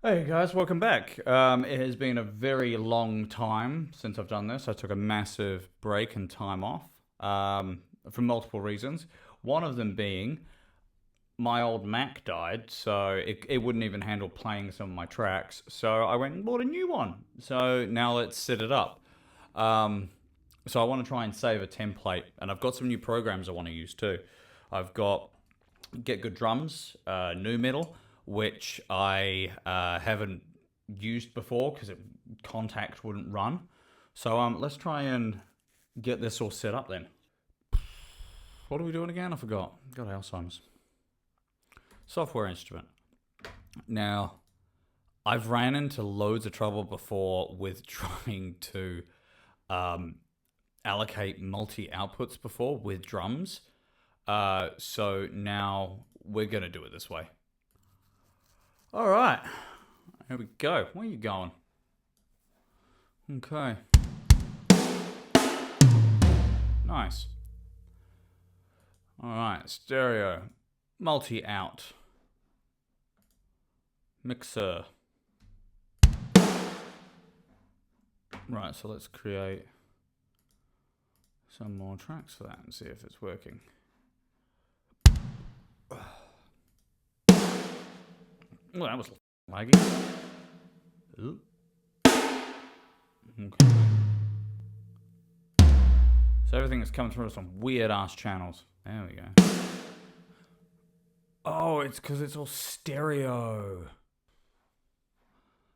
Hey guys, welcome back. It has been a very long time since I've done this. I took a massive break and time off for multiple reasons. One of them being my old Mac died, so it wouldn't even handle playing some of my tracks. So I went and bought a new one. So now let's set it up. So I want to try and save a template, and I've got some new programs I want to use too. I've got Get Good Drums, Nu Metal, which I haven't used before because Contact wouldn't run. So let's try and get this all set up then. What are we doing again? I forgot. Got Alzheimer's. Software instrument. Now, I've ran into loads of trouble before with trying to allocate multi-outputs before with drums. So now we're going to do it this way. All right, here we go. Where are you going? Okay. Nice. All right, stereo, multi-out, mixer. Right, so let's create some more tracks for that and see if it's working. Well, that was laggy. Ooh. Okay. So everything is coming through some weird ass channels. There we go. Oh, it's because it's all stereo.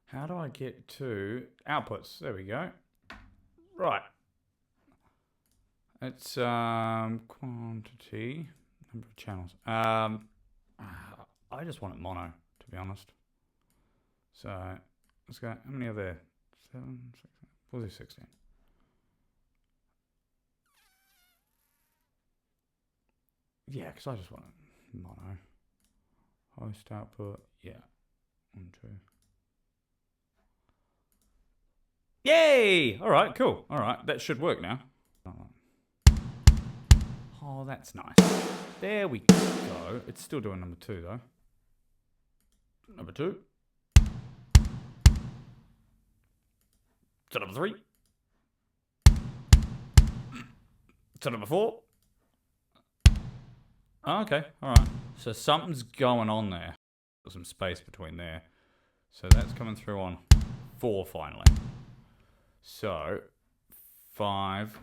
How do I get to outputs? There we go. Right. It's quantity, number of channels. I just want it mono, to be honest. So let's go. How many are there? 7, 6, we'll do 16. Yeah, because I just want it mono. Host output. Yeah. 1, 2. Yay! All right, cool. All right, that should work now. Oh, that's nice. There we go. It's still doing number 2 though. Number 2. To number 3. To number 4. Oh, okay, all right. So something's going on there. There's some space between there. So that's coming through on 4 finally. So 5,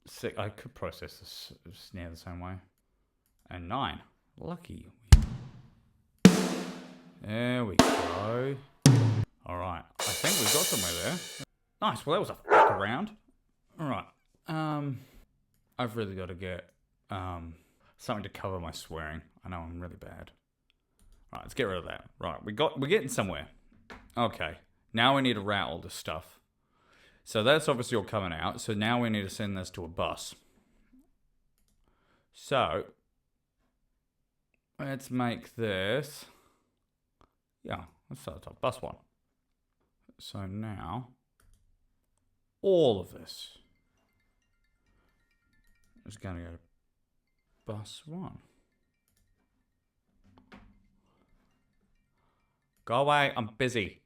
6. I could process this snare the same way. And 9. Lucky. There we go. All right. I think we've got somewhere there. Nice. Well, that was a fuck around. All right. I've really got to get something to cover my swearing. I know I'm really bad. All right, let's get rid of that. Right, we're getting somewhere. Okay. Now we need to route all this stuff. So that's obviously all coming out. So now we need to send this to a bus. So let's make this. Yeah, let's start off bus 1. So now all of this is going to go to bus 1. Go away, I'm busy.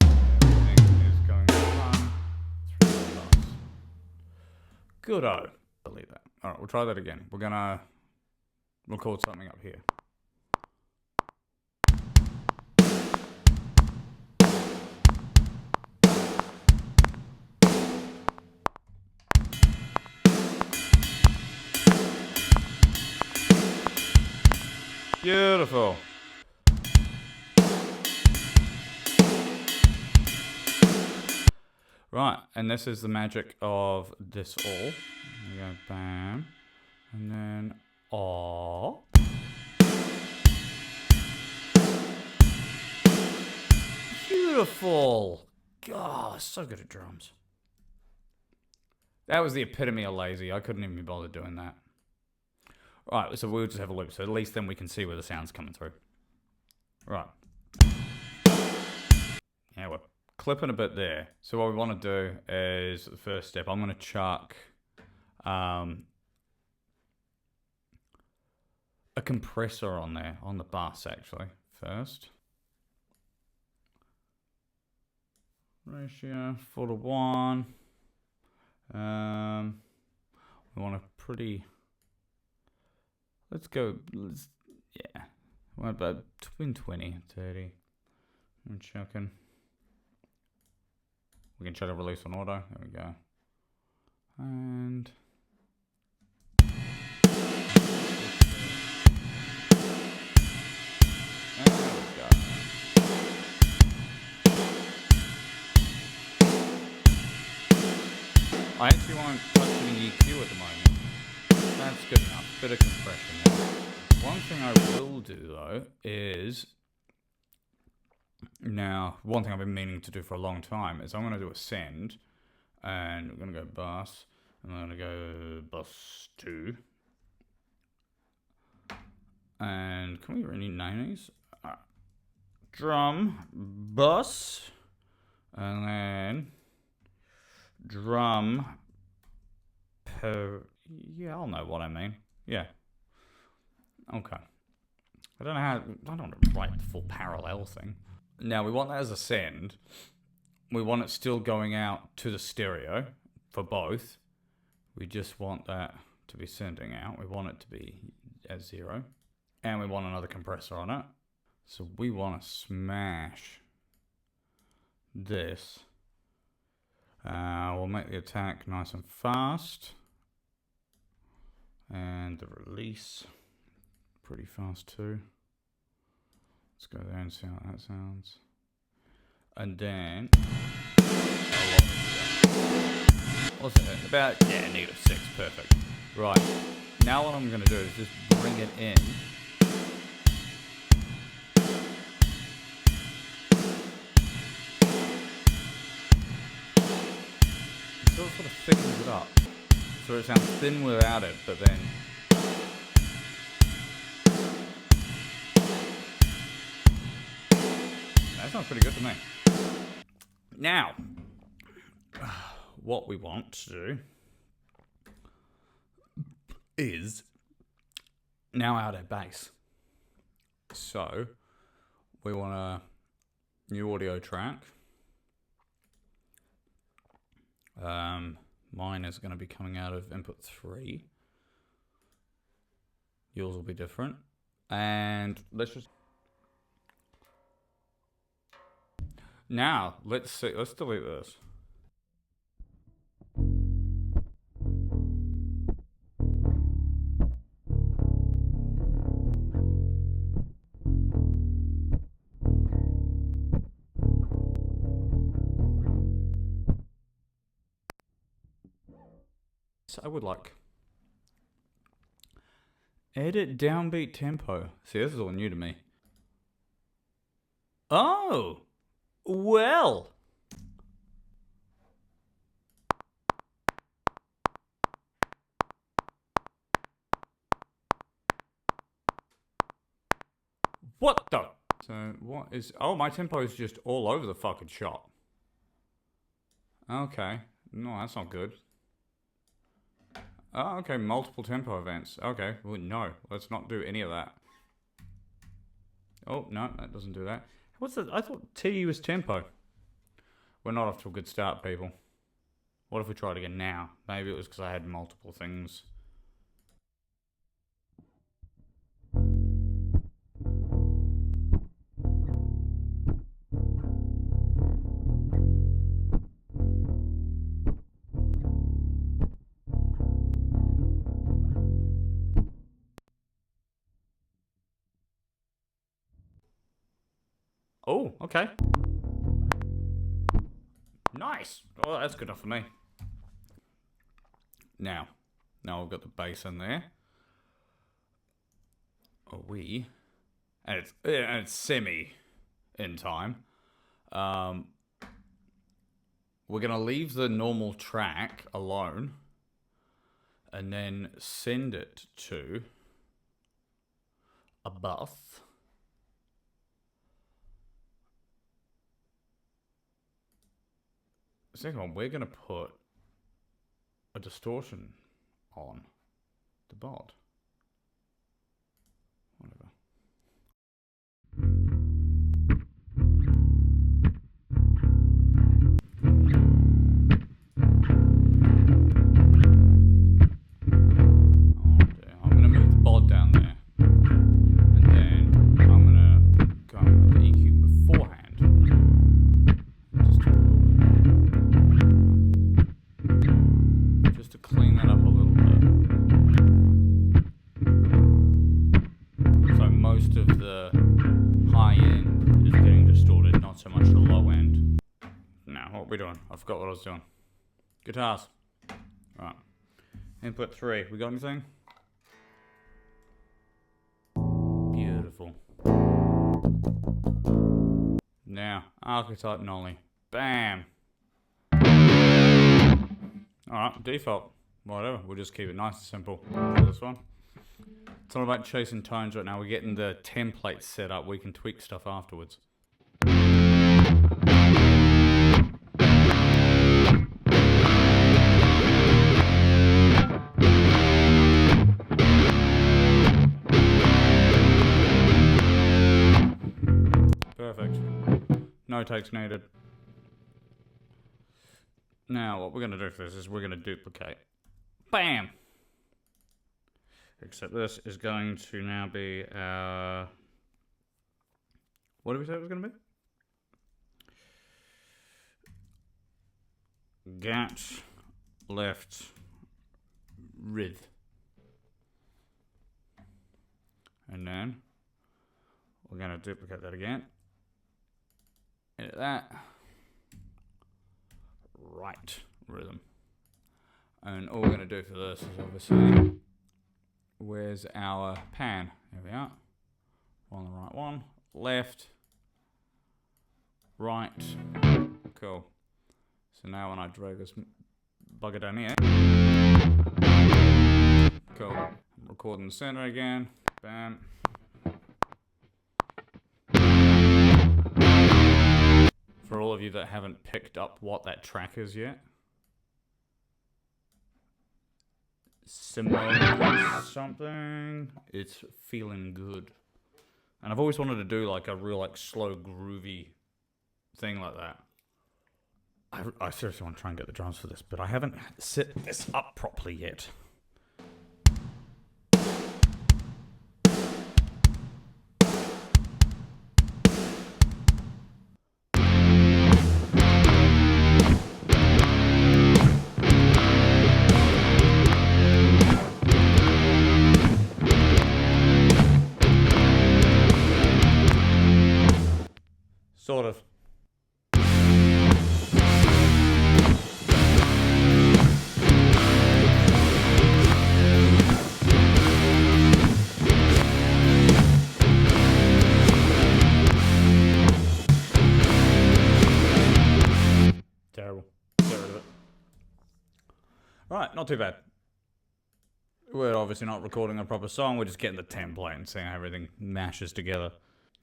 Everything is going fine through the bus. Good-o. Believe that. All right, we'll try that again. We're going to record something up here. Beautiful. Right, and this is the magic of this all. We go bam, and then oh. Beautiful. God, so good at drums. That was the epitome of lazy. I couldn't even be bothered doing that. Right, so we'll just have a loop. So at least then we can see where the sound's coming through. Right. Yeah, we're clipping a bit there. So what we want to do is, the first step, I'm going to chuck a compressor on there, on the bus actually, first. Ratio 4:1. We want a pretty, yeah. What about between 20 and 30? I'm checking. We can check a release on auto. There we go. And there we go. I actually won't touch any EQ at the moment. That's good enough. Bit of compression there. One thing I will do though is, now one thing I've been meaning to do for a long time is I'm going to do a send, and we're going to go bus, and I'm going to go bus 2. And can we really name these? Drum bus, and then drum per. Yeah, I'll know what I mean. Yeah. Okay. I don't want to write the full parallel thing. Now we want that as a send. We want it still going out to the stereo for both. We just want that to be sending out. We want it to be at 0. And we want another compressor on it. So we want to smash this. We'll make the attack nice and fast. And the release pretty fast too. Let's go there and see how that sounds. And then, what's it? About, yeah, -6, perfect. Right, now what I'm going to do is just bring it in. So it sort of thickens it up. So it sounds thin without it, but then that sounds pretty good to me. Now, what we want to do is now add a bass. So we want a new audio track. Mine is going to be coming out of input 3. Yours will be different. And let's just... Now, let's see. Let's delete this. So I would like edit downbeat tempo. See, this is all new to me. Oh, well. What the? So what is? Oh, my tempo is just all over the fucking shop. Okay, no, that's not good. Oh, okay, multiple tempo events. Okay, well, no, let's not do any of that. Oh, no, that doesn't do that. What's that? I thought T was tempo. We're not off to a good start, people. What if we try it again now? Maybe it was because I had multiple things. Oh, okay. Nice. Oh, that's good enough for me. Now we've got the bass in there. And it's semi in time. We're gonna leave the normal track alone, and then send it to a bus. Second one, we're going to put a distortion on the bod. we doing? I forgot what I was doing. Guitars. Right. Input 3. We got anything? Beautiful. Now, archetype nollie. Bam. Alright, default. Whatever. We'll just keep it nice and simple for this one. It's not about chasing tones right now. We're getting the template set up. We can tweak stuff afterwards. Perfect. No takes needed. Now, what we're going to do for this is we're going to duplicate. Bam! Except this is going to now be our... What did we say it was going to be? Gat left Riff. And then we're going to duplicate that again. Edit that. Right rhythm. And all we're going to do for this is obviously, where's our pan? There we are. On the right one. Left. Right. Cool. So now when I drag this bugger down here. Cool. I'm recording the center again. Bam. For all of you that haven't picked up what that track is yet. Simone something. It's feeling good. And I've always wanted to do like a real like slow groovy thing like that. I seriously want to try and get the drums for this, but I haven't set this up properly yet. Sort of. Terrible. Get rid of it. Right, not too bad. We're obviously not recording a proper song, we're just getting the template and seeing how everything mashes together.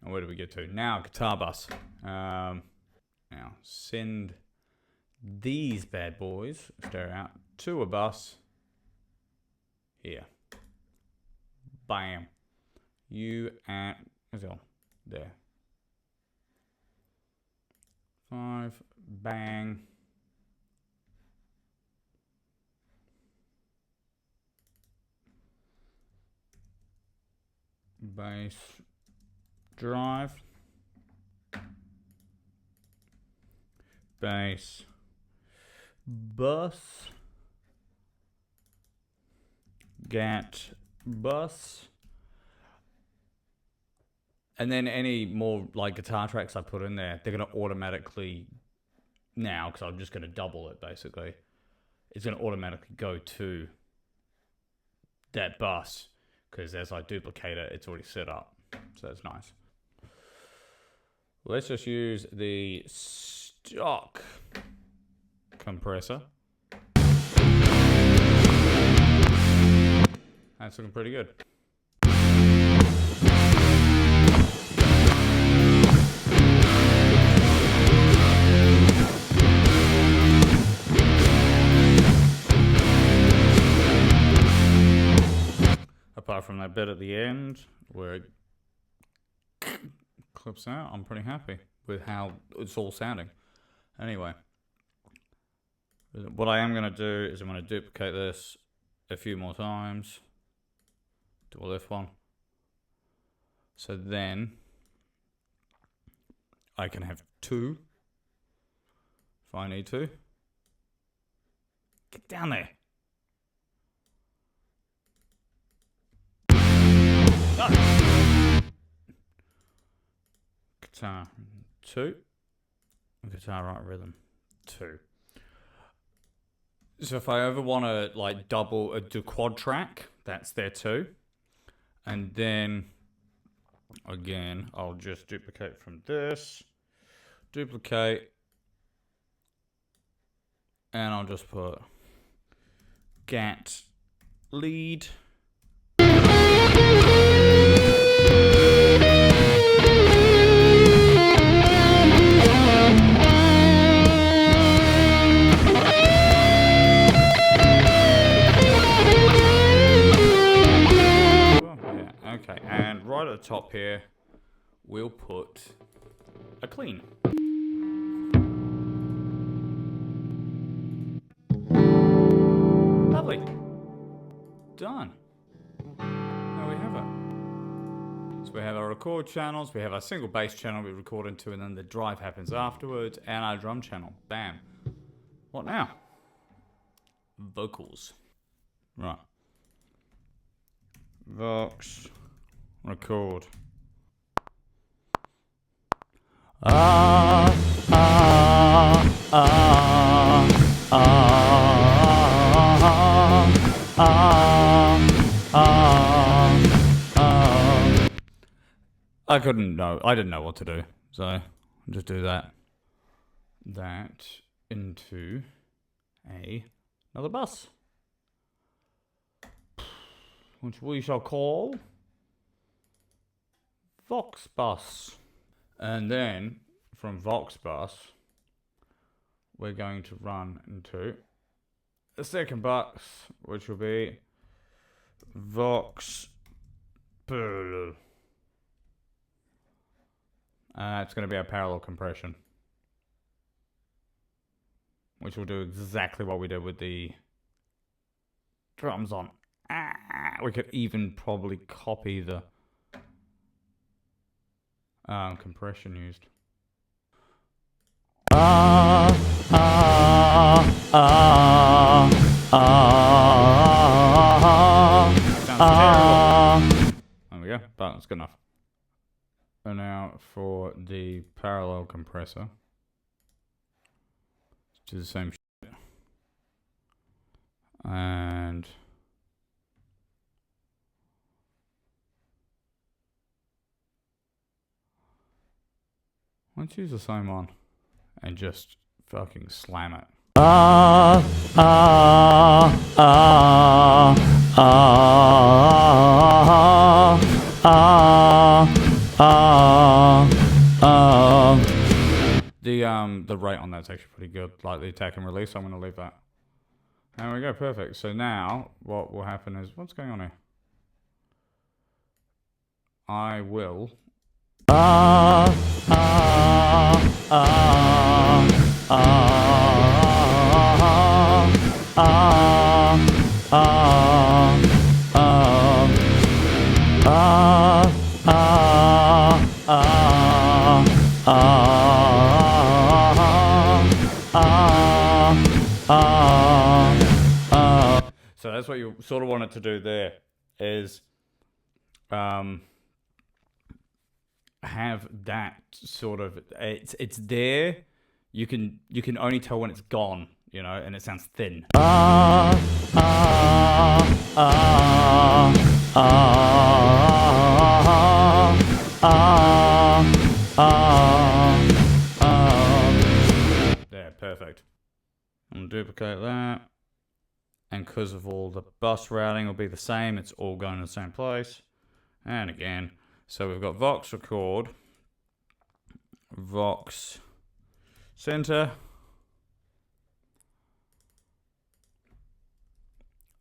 And where do we get to? Now, guitar bus. Now, send these bad boys, stereo out, to a bus. Here. Bam. You and... There. 5. Bang. Bass. Drive. Bass. Bus. Gat. Bus. And then any more like guitar tracks I put in there, they're going to automatically, now, because I'm just going to double it basically, it's going to automatically go to that bus, because as I duplicate it, it's already set up. So that's nice. Let's just use the stock compressor. That's looking pretty good. Apart from that bit at the end where it clips out, I'm pretty happy with how it's all sounding. Anyway, what I am going to do is I'm going to duplicate this a few more times. Do a left one. So then I can have 2 if I need to. Get down there. Oh. Guitar 2, guitar right rhythm 2. So if I ever want to like do quad track, that's there too. And then again, I'll just duplicate from this, duplicate, and I'll just put get lead. Okay, and right at the top here, we'll put a clean. Lovely. Done. There we have it. So we have our record channels, we have our single bass channel we record into, and then the drive happens afterwards, and our drum channel. Bam. What now? Vocals. Right. Vox. Record. I didn't know what to do, so I'll just do that. That into another bus, which we shall call Vox Bus. And then from Vox Bus, we're going to run into the second bus, which will be Vox. It's going to be a parallel compression, which will do exactly what we did with the drums on. We could even probably copy the compression used. There we go, but that's good enough. And now for the parallel compressor, do the same shit. And let's use the same one and just fucking slam it. The rate on that's actually pretty good, like the attack and release, so I'm going to leave that. There we go, perfect. So now what will happen is, what's going on here? I will so that's what you sort of want it to do there, is have that sort of, it's there. You can only tell when it's gone, you know, and it sounds thin. There, perfect. I'm gonna duplicate that. And because of all the bus routing will be the same, it's all going to the same place. And again, so we've got Vox record, Vox center,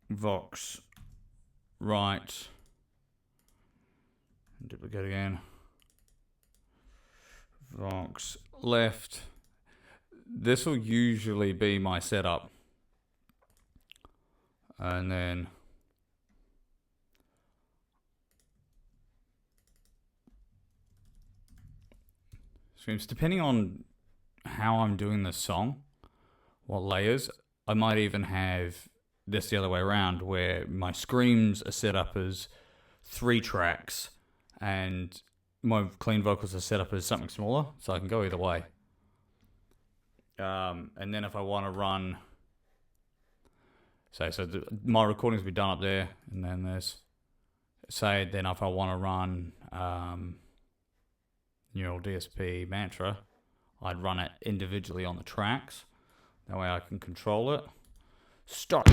Vox right, duplicate again, Vox left. This will usually be my setup. And then streams, depending on how I'm doing this song, what layers, I might even have this the other way around, where my screams are set up as 3 tracks and my clean vocals are set up as something smaller, so I can go either way. And then if I want to run, my recordings will be done up there, and then there's, then if I want to run Neural DSP Mantra, I'd run it individually on the tracks. That way I can control it. Start.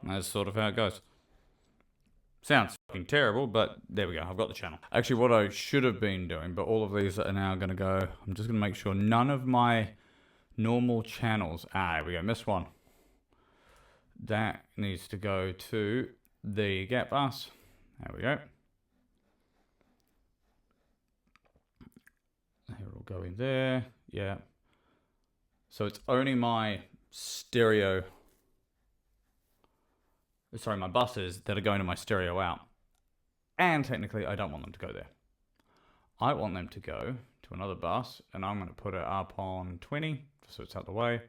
That's sort of how it goes. Sounds fucking terrible, but there we go. I've got the channel. Actually, what I should have been doing, but all of these are now going to go. I'm just going to make sure none of my normal channels. There we go. Missed one. That needs to go to the gap bus. There we go. It'll go in there. Yeah. So it's only my stereo. Sorry, my buses that are going to my stereo out. And technically, I don't want them to go there. I want them to go to another bus, and I'm going to put it up on 20, just so it's out the way.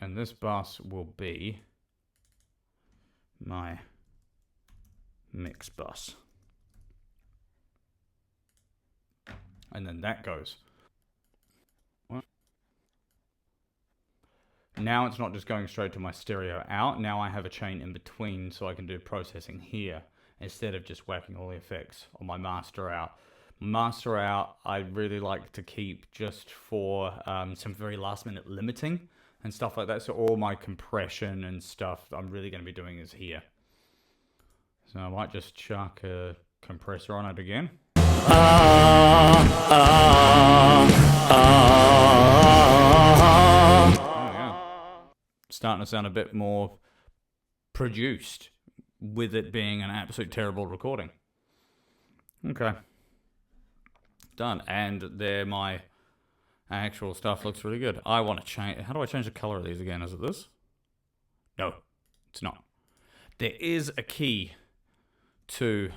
And this bus will be my mix bus. And then that goes. Now it's not just going straight to my stereo out. Now I have a chain in between so I can do processing here instead of just whacking all the effects on my master out. Master out, I really like to keep just for some very last minute limiting and stuff like that. So all my compression and stuff I'm really going to be doing is here. So I might just chuck a compressor on it again. Starting to sound a bit more produced with it being an absolute terrible recording. Okay. Done. And there my actual stuff looks really good. I want to change. How do I change the color of these again? Is it this? No, it's not. There is a key to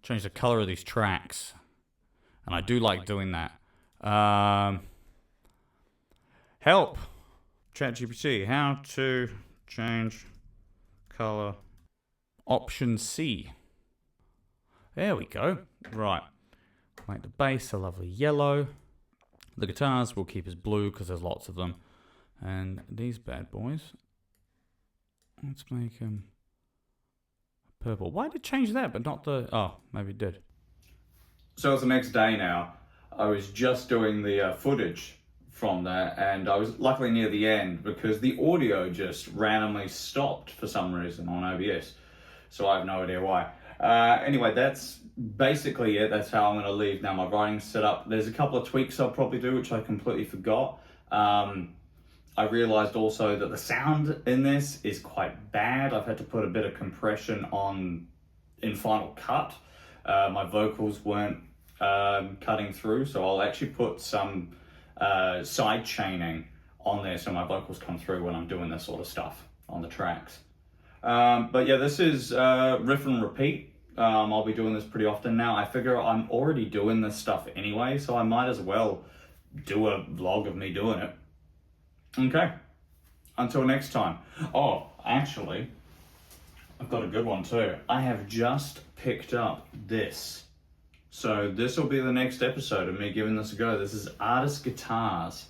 change the color of these tracks. And I do like doing that. Help. ChatGPT, how to change color. Option C. There we go. Right. Make the bass a lovely yellow. The guitars we'll keep as blue because there's lots of them. And these bad boys, let's make them purple. Why did it change that but not the... Oh, maybe it did. So it's the next day now. I was just doing the footage from that, and I was luckily near the end because the audio just randomly stopped for some reason on OBS. So I have no idea why. Anyway, that's basically it. That's how I'm going to leave now my writing set up. There's a couple of tweaks I'll probably do, which I completely forgot. I realized also that the sound in this is quite bad. I've had to put a bit of compression on in Final Cut. My vocals weren't cutting through, so I'll actually put some side chaining on there so my vocals come through when I'm doing this sort of stuff on the tracks. But yeah, this is riff and repeat. I'll be doing this pretty often now. I figure I'm already doing this stuff anyway, so I might as well do a vlog of me doing it. Okay, until next time. Oh, actually, I've got a good one too. I have just picked up this. So this will be the next episode of me giving this a go. This is Artist Guitars,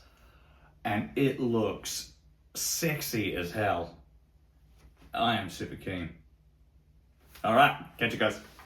and it looks sexy as hell. I am super keen. All right, catch you guys.